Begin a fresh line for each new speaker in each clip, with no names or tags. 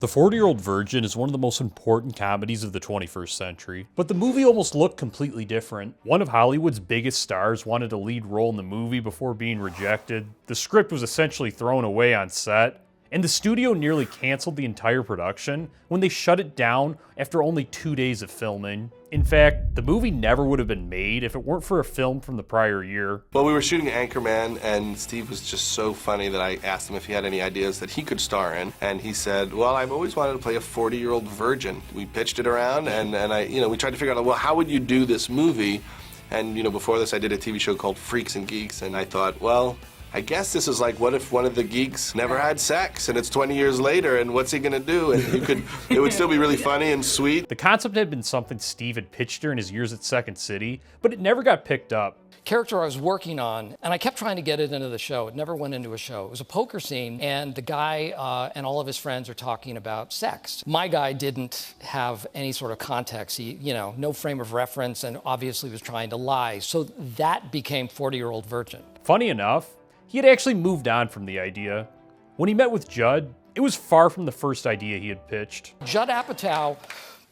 The 40-Year-Old Virgin is one of the most important comedies of the 21st century, but the movie almost looked completely different. One of Hollywood's biggest stars wanted a lead role in the movie before being rejected. The script was essentially thrown away on set, and the studio nearly canceled the entire production when they shut it down after only 2 days of filming. In fact, the movie never would have been made if it weren't for a film from the prior year.
Well, we were shooting Anchorman, and Steve was just so funny that I asked him if he had any ideas that he could star in, and he said, well, I've always wanted to play a 40-year-old virgin. We pitched it around, and we tried to figure out, well, how would you do this movie? And, before this, I did a TV show called Freaks and Geeks, and I thought, well, I guess this is like, what if one of the geeks never had sex and it's 20 years later and what's he gonna do? And it would still be really funny and sweet.
The concept had been something Steve had pitched during his years at Second City, but it never got picked up.
Character I was working on, and I kept trying to get it into the show. It never went into a show. It was a poker scene, and the guy and all of his friends are talking about sex. My guy didn't have any sort of context. He, no frame of reference, and obviously was trying to lie. So that became 40-Year-Old Virgin.
Funny enough, he had actually moved on from the idea. When he met with Judd, it was far from the first idea he had pitched.
Judd Apatow,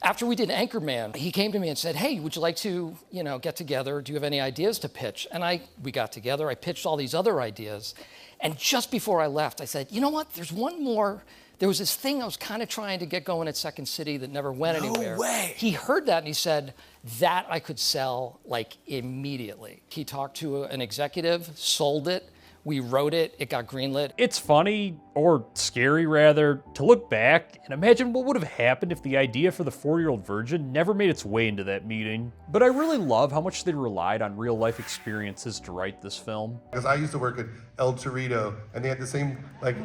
after we did Anchorman, he came to me and said, hey, would you like to, get together? Do you have any ideas to pitch? And we got together, I pitched all these other ideas. And just before I left, I said, you know what, there's one more. There was this thing I was kind of trying to get going at Second City that never went anywhere.
No way.
He heard that and he said, that I could sell immediately. He talked to an executive, sold it. We wrote it, it got greenlit.
It's funny, or scary rather, to look back and imagine what would have happened if the idea for the 40-Year-Old Virgin never made its way into that meeting. But I really love how much they relied on real-life experiences to write this film.
Because I used to work at El Torito, and they had the same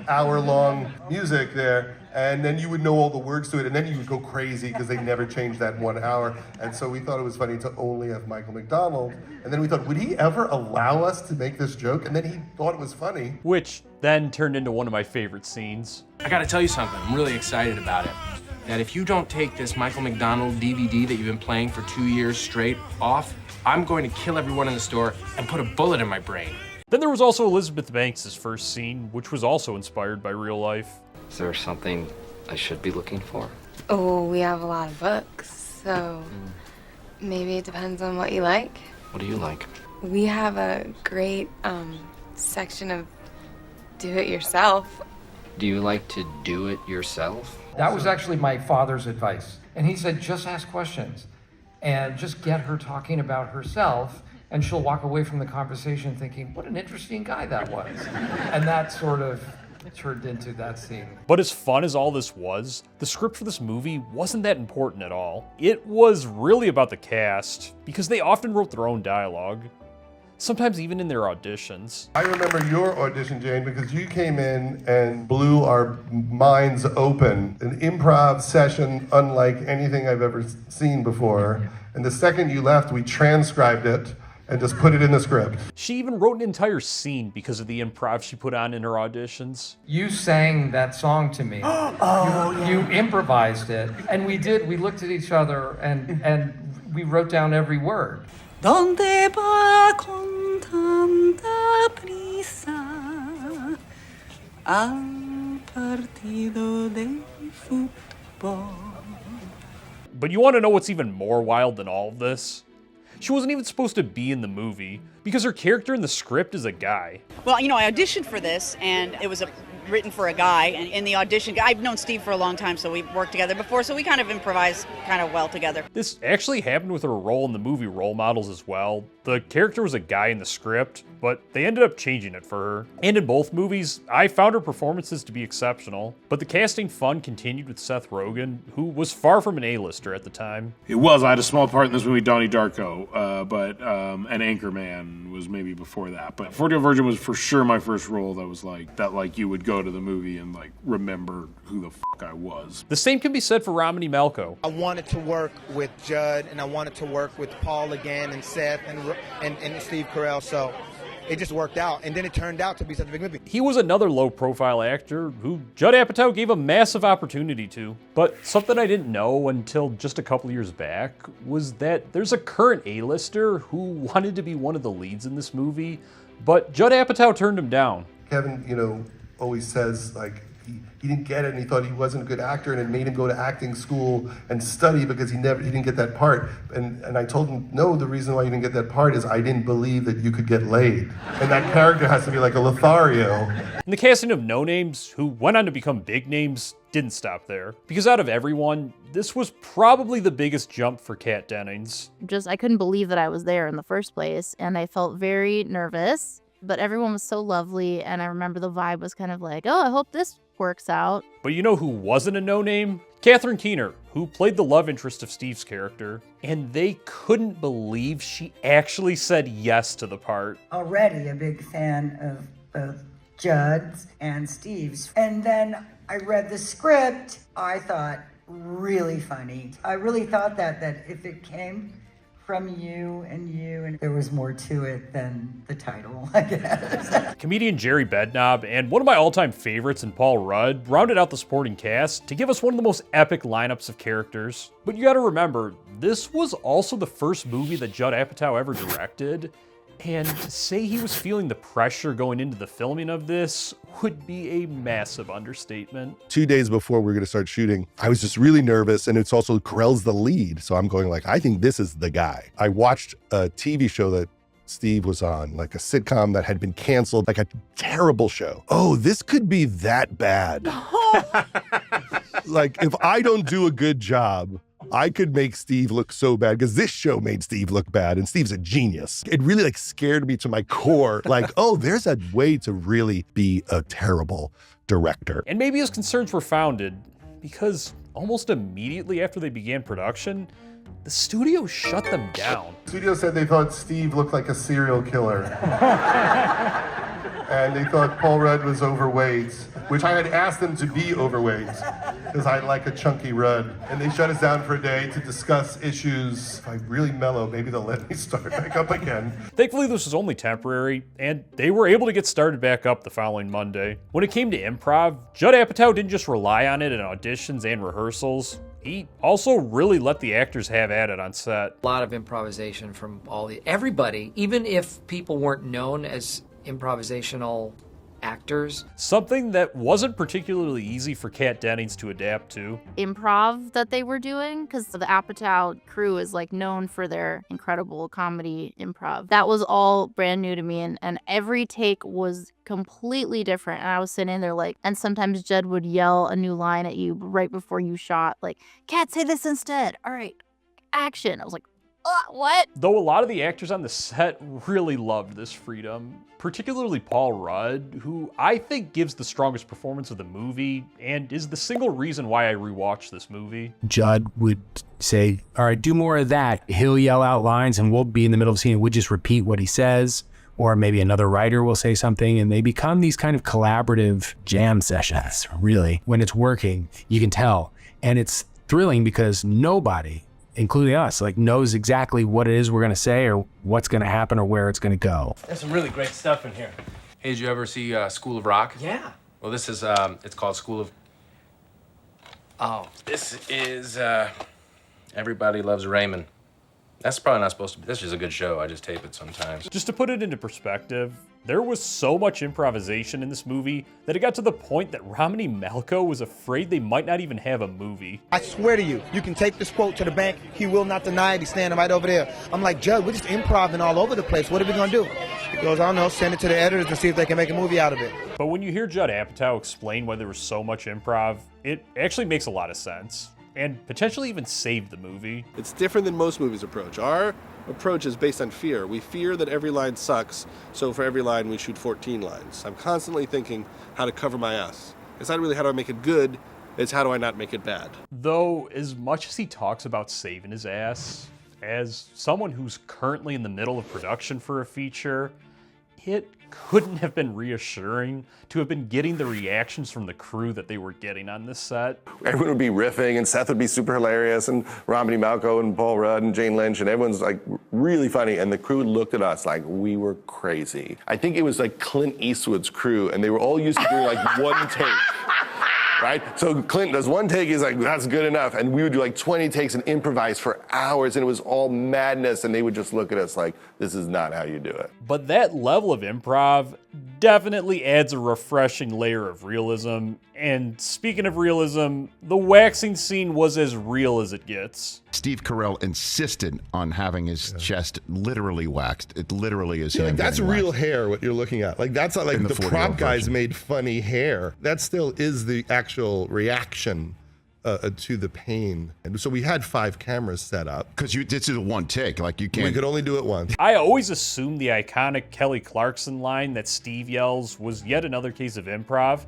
hour-long music there, and then you would know all the words to it, and then you would go crazy because they never changed that 1 hour. And so we thought it was funny to only have Michael McDonald. And then we thought, would he ever allow us to make this joke? And then he thought it was funny.
Which then turned into one of my favorite scenes.
I gotta tell you something, I'm really excited about it. That if you don't take this Michael McDonald DVD that you've been playing for 2 years straight off, I'm going to kill everyone in the store and put a bullet in my brain.
Then there was also Elizabeth Banks' first scene, which was also inspired by real life.
Is there something I should be looking for?
Oh, we have a lot of books, so maybe it depends on what you like.
What do you like?
We have a great section of do-it-yourself.
Do you like to do it yourself?
That was actually my father's advice. And he said, just ask questions and just get her talking about herself, and she'll walk away from the conversation thinking, what an interesting guy that was. And that sort of turned into that scene.
But as fun as all this was, the script for this movie wasn't that important at all. It was really about the cast, because they often wrote their own dialogue, sometimes even in their auditions.
I remember your audition, Jane, because you came in and blew our minds open. An improv session unlike anything I've ever seen before. And the second you left, we transcribed it and just put it in the script.
She even wrote an entire scene because of the improv she put on in her auditions.
You sang that song to me. You improvised it. And we looked at each other and we wrote down every word.
¿Dónde va con tanta prisa al partido de fútbol?
But you want to know what's even more wild than all of this? She wasn't even supposed to be in the movie, because her character in the script is a guy.
Well, I auditioned for this, and it was written for a guy, and in the audition, I've known Steve for a long time, so we've worked together before, so we kind of improvised kind of well together.
This actually happened with her role in the movie Role Models as well. The character was a guy in the script, but they ended up changing it for her. And in both movies, I found her performances to be exceptional, but the casting fun continued with Seth Rogen, who was far from an A-lister at the time.
It was. I had a small part in this movie, Donnie Darko, and Anchorman was maybe before that. But 40-Year-Old Virgin was for sure my first role that was that you would go to the movie and remember who the fuck I was.
The same can be said for Romany Malco.
I wanted to work with Judd, and I wanted to work with Paul again, and Seth, and Steve Carell, so it just worked out, and then it turned out to be such a big movie.
He was another low-profile actor who Judd Apatow gave a massive opportunity to. But something I didn't know until just a couple years back was that there's a current A-lister who wanted to be one of the leads in this movie, but Judd Apatow turned him down.
Kevin, always says, he didn't get it, and he thought he wasn't a good actor, and it made him go to acting school and study because he didn't get that part. And I told him, no, the reason why you didn't get that part is I didn't believe that you could get laid. And that character has to be like a Lothario.
And the casting of No Names, who went on to become big names, didn't stop there. Because out of everyone, this was probably the biggest jump for Kat Dennings.
I couldn't believe that I was there in the first place, and I felt very nervous. But everyone was so lovely, and I remember the vibe was kind of like, oh, I hope this works out.
But you know who wasn't a no-name? Catherine Keener, who played the love interest of Steve's character, and they couldn't believe she actually said yes to the part.
Already a big fan of both Judd's and Steve's. And then I read the script. I thought, really funny. I really thought that if it came from you, and there was more to it than the title, I guess.
Comedian Jerry Bednob and one of my all-time favorites in Paul Rudd rounded out the supporting cast to give us one of the most epic lineups of characters. But you gotta remember, this was also the first movie that Judd Apatow ever directed, and to say he was feeling the pressure going into the filming of this would be a massive understatement.
2 days before we were going to start shooting, I was just really nervous, and it's also Carell's the lead, so I'm going like, I think this is the guy. I watched a TV show that Steve was on, like a sitcom that had been canceled, like a terrible show. Oh, this could be that bad. Like, if I don't do a good job, I could make Steve look so bad, because this show made Steve look bad, and Steve's a genius. It really scared me to my core. Like, oh, there's a way to really be a terrible director.
And maybe his concerns were founded, because almost immediately after they began production, the studio shut them down.
The studio said they thought Steve looked like a serial killer. And they thought Paul Rudd was overweight, which I had asked them to be overweight, because I like a chunky Rudd. And they shut us down for a day to discuss issues. If I really mellow, maybe they'll let me start back up again.
Thankfully, this was only temporary, and they were able to get started back up the following Monday. When it came to improv, Judd Apatow didn't just rely on it in auditions and rehearsals. He also really let the actors have at it on set.
A lot of improvisation from everybody, even if people weren't known as improvisational actors.
Something that wasn't particularly easy for Kat Dennings to adapt to.
Improv that they were doing, because the Apatow crew is known for their incredible comedy improv. That was all brand new to me, and every take was completely different. And I was sitting there and sometimes Judd would yell a new line at you right before you shot, Kat, say this instead. All right, action. I was like, what?
Though a lot of the actors on the set really loved this freedom, particularly Paul Rudd, who I think gives the strongest performance of the movie and is the single reason why I rewatched this movie.
Judd would say, all right, do more of that. He'll yell out lines and we'll be in the middle of the scene and we'll just repeat what he says. Or maybe another writer will say something, and they become these kind of collaborative jam sessions, really. When it's working, you can tell. And it's thrilling because nobody, including us, knows exactly what it is we're gonna say or what's gonna happen or where it's gonna go.
There's some really great stuff in here. Hey, did you ever see School of Rock?
Yeah.
Well, this is, it's called School of... Oh. This is, Everybody Loves Raymond. That's probably not supposed to be, this is a good show, I just tape it sometimes.
Just to put it into perspective, there was so much improvisation in this movie that it got to the point that Romany Malco was afraid they might not even have a movie.
I swear to you, you can take this quote to the bank. He will not deny it. He's standing right over there. I'm like, Judd, we're just improvising all over the place. What are we going to do? He goes, I don't know, send it to the editors and see if they can make a movie out of it.
But when you hear Judd Apatow explain why there was so much improv, it actually makes a lot of sense. And potentially even saved the movie.
It's different than most movies' approach. Our approach is based on fear. We fear that every line sucks, so for every line we shoot 14 lines. I'm constantly thinking how to cover my ass. It's not really how do I make it good, it's how do I not make it bad.
Though, as much as he talks about saving his ass, as someone who's currently in the middle of production for a feature, it couldn't have been reassuring to have been getting the reactions from the crew that they were getting on this set.
Everyone would be riffing, and Seth would be super hilarious, and Romany Malco and Paul Rudd and Jane Lynch, and everyone's really funny, and the crew looked at us like we were crazy. I think it was Clint Eastwood's crew, and they were all used to doing one take. Right? So Clint does one take, he's like, that's good enough. And we would do 20 takes and improvise for hours, and it was all madness, and they would just look at us like, this is not how you do it.
But that level of improv definitely adds a refreshing layer of realism. And speaking of realism, the waxing scene was as real as it gets.
Steve Carell insisted on having his chest literally waxed. It literally is
Yeah,
him.
like that's
getting
real
waxed.
hair, what you're looking at. Like that's not like
In
the
the 40-year-old
prop guys
version.
made funny hair. That still is the actual reaction to the pain. And so we had 5 cameras set up.
Because this is a one take. Like you can't.
We could only do it once.
I always assumed the iconic Kelly Clarkson line that Steve yells was yet another case of improv,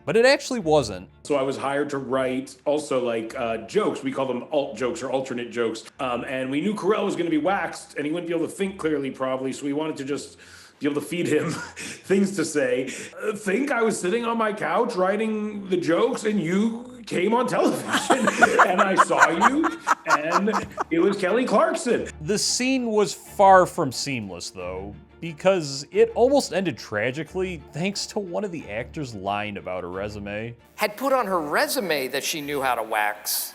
but it actually wasn't.
So I was hired to write also like jokes. We call them alt jokes or alternate jokes. And we knew Carell was going to be waxed and he wouldn't be able to think clearly probably. So we wanted to just be able to feed him things to say. Think I was sitting on my couch writing the jokes and you came on television and I saw you and it was Kelly Clarkson.
The scene was far from seamless though, because it almost ended tragically thanks to one of the actors lying about her resume.
Had put on her resume that she knew how to wax.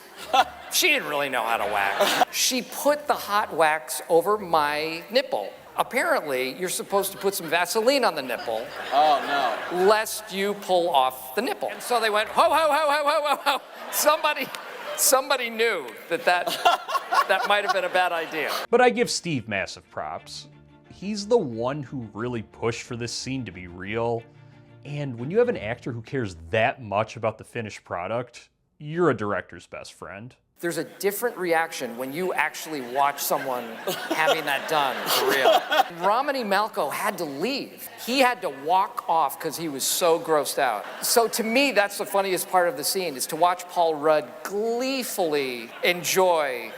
She didn't really know how to wax. She put the hot wax over my nipple. Apparently, you're supposed to put some Vaseline on the nipple. Oh, no. Lest you pull off the nipple. And so they went, ho, ho, ho, ho, ho, ho, ho. Somebody knew that might have been a bad idea.
But I give Steve massive props. He's the one who really pushed for this scene to be real. And when you have an actor who cares that much about the finished product, you're a director's best friend.
There's a different reaction when you actually watch someone having that done for real. Romany Malco had to leave. He had to walk off because he was so grossed out. So to me, that's the funniest part of the scene, is to watch Paul Rudd gleefully enjoy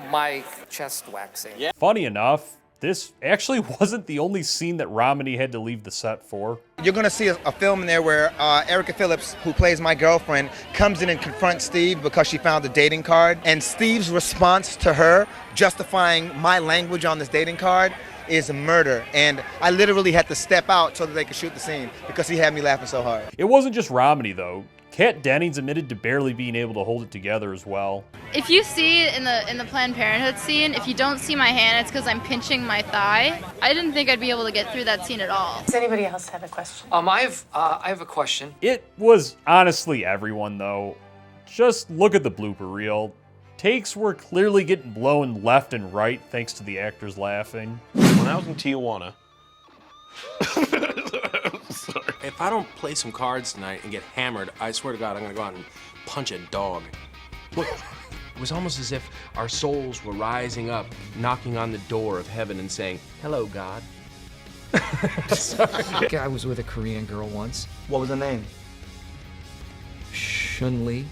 my chest waxing. Yeah.
Funny enough, this actually wasn't the only scene that Romany had to leave the set for.
You're gonna see a film in there where Erica Phillips, who plays my girlfriend, comes in and confronts Steve because she found a dating card. And Steve's response to her, justifying my language on this dating card, is murder. And I literally had to step out so that they could shoot the scene because he had me laughing so hard.
It wasn't just Romany though. Kat Dennings admitted to barely being able to hold it together as well.
If you see in the Planned Parenthood scene, if you don't see my hand, it's because I'm pinching my thigh. I didn't think I'd be able to get through that scene at all.
Does anybody else have a question?
I have a question.
It was honestly everyone though. Just look at the blooper reel. Takes were clearly getting blown left and right thanks to the actors laughing.
When I was in Tijuana,
If I don't play some cards tonight and get hammered, I swear to God, I'm gonna go out and punch a dog. Look, it was almost as if our souls were rising up, knocking on the door of heaven and saying, "Hello, God."
Sorry. I was with a Korean girl once.
What was her name?
Shun-Li.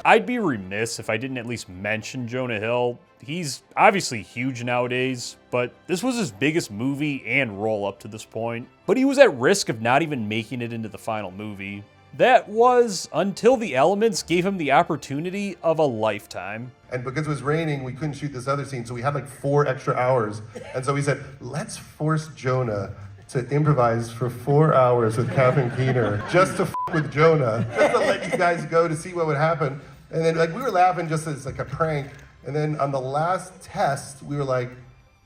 I'd be remiss if I didn't at least mention Jonah Hill. He's obviously huge nowadays, but this was his biggest movie and role up to this point. But he was at risk of not even making it into the final movie. That was until the elements gave him the opportunity of a lifetime.
And because it was raining, we couldn't shoot this other scene, so we had like 4 extra hours. And so we said, let's force Jonah to improvise for 4 hours with Catherine Keener, just to with Jonah, just to let you guys go to see what would happen. And then like we were laughing just as like a prank. And then on the last test, we were like,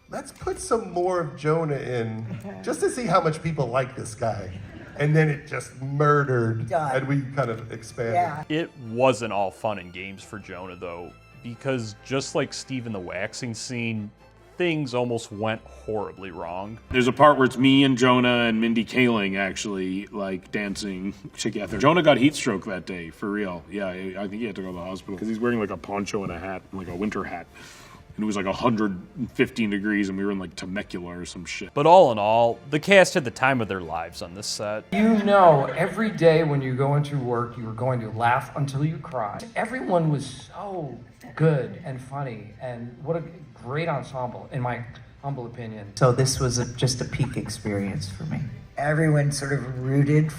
let's put some more of Jonah in, just to see how much people like this guy. And then it just murdered, and we kind of expanded.
Yeah.
It wasn't all fun and games for Jonah though, because just like Steve in the waxing scene, things almost went horribly wrong.
There's a part where it's me and Jonah and Mindy Kaling actually like dancing together. Jonah got heat stroke that day, for real. Yeah, I think he had to go to the hospital because he's wearing like a poncho and a hat, like a winter hat. And it was like 115 degrees and we were in like Temecula or some shit.
But all in all, the cast had the time of their lives on this set.
You know, every day when you go into work, you were going to laugh until you cry. Everyone was so good and funny, and what a great ensemble, in my humble opinion.
So this was just a peak experience for me.
Everyone sort of rooted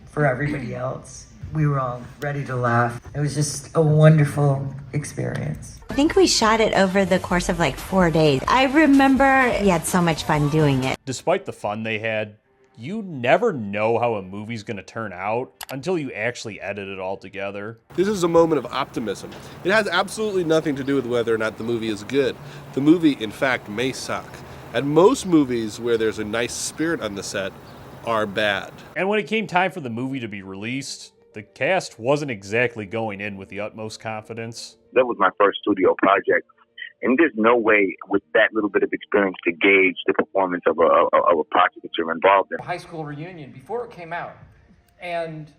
for everybody else. We were all ready to laugh. It was just a wonderful experience.
I think we shot it over the course of like 4 days. I remember we had so much fun doing it.
Despite the fun they had, you never know how a movie's gonna turn out until you actually edit it all together.
this is a moment of optimism. It has absolutely nothing to do with whether or not the movie is good. The movie, in fact, may suck. And most movies where there's a nice spirit on the set are bad.
And when it came time for the movie to be released, the cast wasn't exactly going in with the utmost confidence.
That was my first studio project. And there's no way with that little bit of experience to gauge the performance of a project that you're involved in.
High school reunion before it came out, and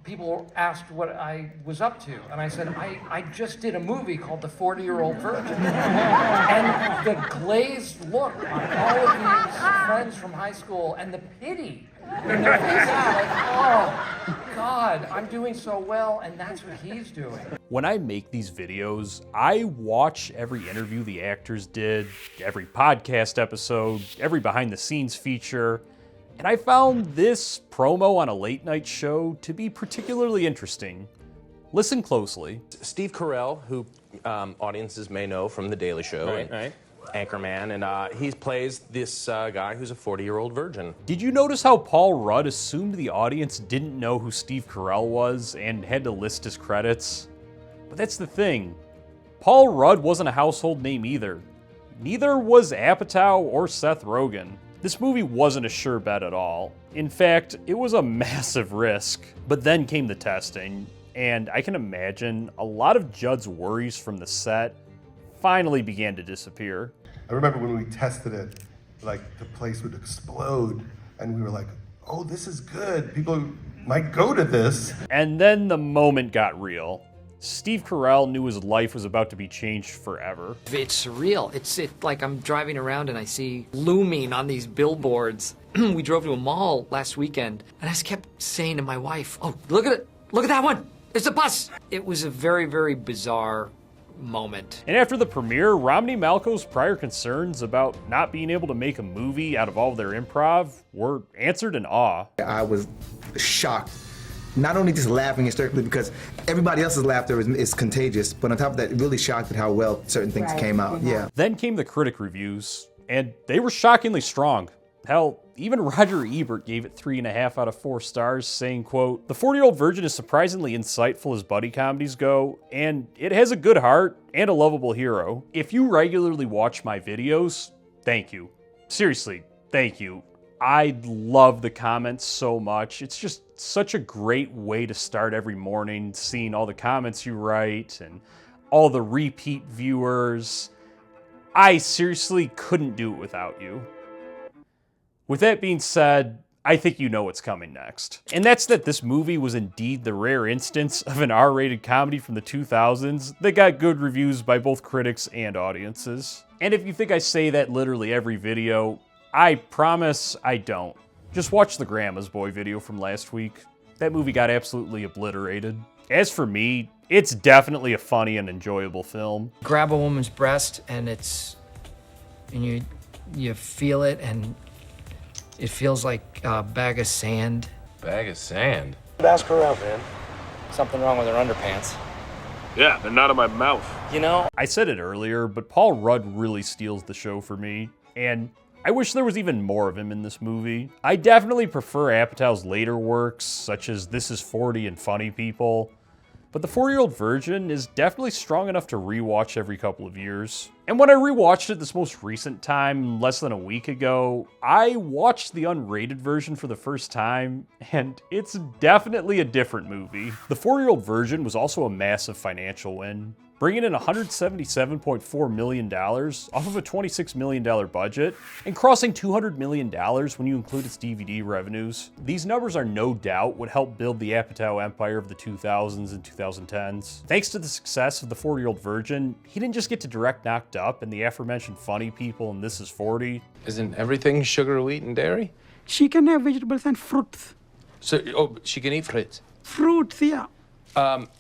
people asked what I was up to, and I said, I just did a movie called The 40-Year-Old Virgin. And the glazed look on all of these friends from high school, and the pity in their faces, like, oh, God, I'm doing so well, and that's what he's doing.
When I make these videos, I watch every interview the actors did, every podcast episode, every behind-the-scenes feature, and I found this promo on a late-night show to be particularly interesting. Listen closely.
Steve Carell, who audiences may know from The Daily Show,
Right.
Anchorman, and he plays this guy who's a 40-year-old virgin.
Did you notice how Paul Rudd assumed the audience didn't know who Steve Carell was and had to list his credits? But that's the thing. Paul Rudd wasn't a household name either. Neither was Apatow or Seth Rogen. This movie wasn't a sure bet at all. In fact, it was a massive risk. But then came the testing, and I can imagine a lot of Judd's worries from the set finally began to disappear.
I remember when we tested it, like the place would explode, and we were like, oh, this is good. People might go to this.
And then the moment got real. Steve Carell knew his life was about to be changed forever.
It's surreal. It's like I'm driving around and I see looming on these billboards. We drove to a mall last weekend, and I just kept saying to my wife, oh, look at it. Look at that one. It's a bus. It was a very, very bizarre moment.
And after the premiere, Romany Malco's prior concerns about not being able to make a movie out of all of their improv were answered in awe.
I was shocked. Not only just laughing hysterically because everybody else's laughter is contagious, but on top of that, really shocked at how well certain things came out. Yeah.
Then came the critic reviews, and they were shockingly strong. Hell, even Roger Ebert gave it 3.5 out of 4 stars, saying, quote, "The 40-Year-Old Virgin is surprisingly insightful as buddy comedies go, and it has a good heart and a lovable hero. If you regularly watch my videos, thank you. Seriously, thank you. I love the comments so much. It's just such a great way to start every morning, seeing all the comments you write and all the repeat viewers. I seriously couldn't do it without you." With that being said, I think you know what's coming next. And that's that this movie was indeed the rare instance of an R-rated comedy from the 2000s that got good reviews by both critics and audiences. And if you think I say that literally every video, I promise I don't. Just watch the Grandma's Boy video from last week. That movie got absolutely obliterated. As for me, it's definitely a funny and enjoyable film.
Grab a woman's breast and you feel it, and it feels like a bag of sand.
Bag of sand?
Ask her out, man. Something wrong with her underpants.
Yeah, they're not in my mouth.
You know?
I said it earlier, but Paul Rudd really steals the show for me, and I wish there was even more of him in this movie. I definitely prefer Apatow's later works, such as This Is 40 and Funny People, but The 40-Year-Old Virgin is definitely strong enough to rewatch every couple of years. And when I rewatched it this most recent time, less than a week ago, I watched the unrated version for the first time, and it's definitely a different movie. The 40-Year-Old Virgin was also a massive financial win, bringing in $177.4 million off of a $26 million budget, and crossing $200 million when you include its DVD revenues. These numbers are no doubt what helped build the Apatow empire of the 2000s and 2010s. Thanks to the success of The 40-Year-Old Virgin, he didn't just get to direct Knocked Up and the aforementioned Funny People and This Is 40.
Isn't everything sugar, wheat, and dairy?
She can have vegetables and fruits.
So, she can eat fruits?
Fruits, yeah.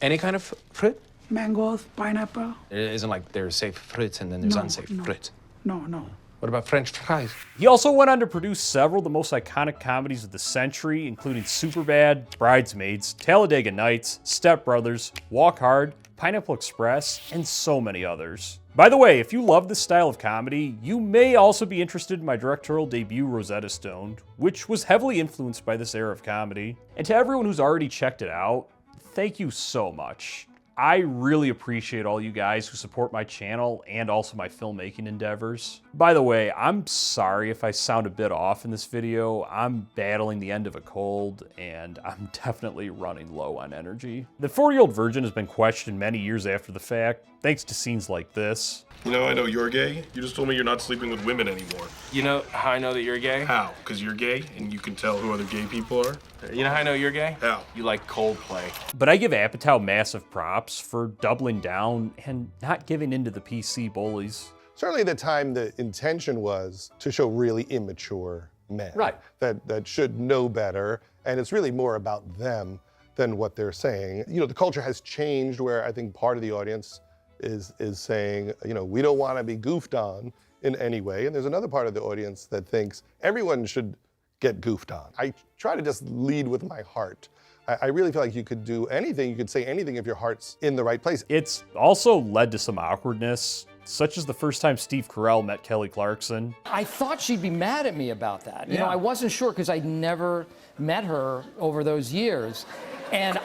Any kind of fruit?
Mangoes, pineapple.
It isn't like there's safe fruits and then there's unsafe fruits.
No.
What about French fries?
He also went on to produce several of the most iconic comedies of the century, including Superbad, Bridesmaids, Talladega Nights, Step Brothers, Walk Hard, Pineapple Express, and so many others. By the way, if you love this style of comedy, you may also be interested in my directorial debut, Rosetta Stone, which was heavily influenced by this era of comedy. And to everyone who's already checked it out, thank you so much. I really appreciate all you guys who support my channel and also my filmmaking endeavors. By the way, I'm sorry if I sound a bit off in this video. I'm battling the end of a cold and I'm definitely running low on energy. The 40-year-old virgin has been questioned many years after the fact, thanks to scenes like this.
You know, I know you're gay. You just told me you're not sleeping with women anymore.
You know how I know that you're gay?
How? Because you're gay and you can tell who other gay people are?
You know how I know you're gay?
How?
You like Coldplay.
But I give Apatow massive props for doubling down and not giving in to the PC bullies.
Certainly at the time, the intention was to show really immature men.
Right.
That should know better, and it's really more about them than what they're saying. You know, the culture has changed where I think part of the audience is saying, you know, we don't want to be goofed on in any way. And there's another part of the audience that thinks everyone should get goofed on. I try to just lead with my heart. I really feel like you could do anything, you could say anything if your heart's in the right place.
It's also led to some awkwardness, such as the first time Steve Carell met Kelly Clarkson.
I thought she'd be mad at me about that. You know, I wasn't sure because I'd never met her over those years. And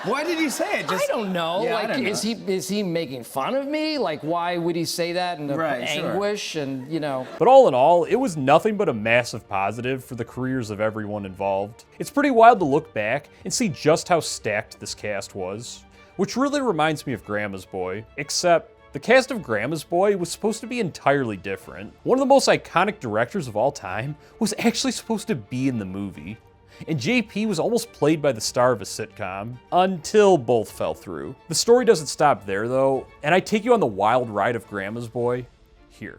why did he say it?
I don't know.
Yeah,
like,
I don't know.
is he making fun of me? Like, why would he say that in anguish? And you know.
But all in all, it was nothing but a massive positive for the careers of everyone involved. It's pretty wild to look back and see just how stacked this cast was, which really reminds me of Grandma's Boy, except the cast of Grandma's Boy was supposed to be entirely different. One of the most iconic directors of all time was actually supposed to be in the movie. And JP was almost played by the star of a sitcom, until both fell through. The story doesn't stop there though, and I take you on the wild ride of Grandma's Boy here.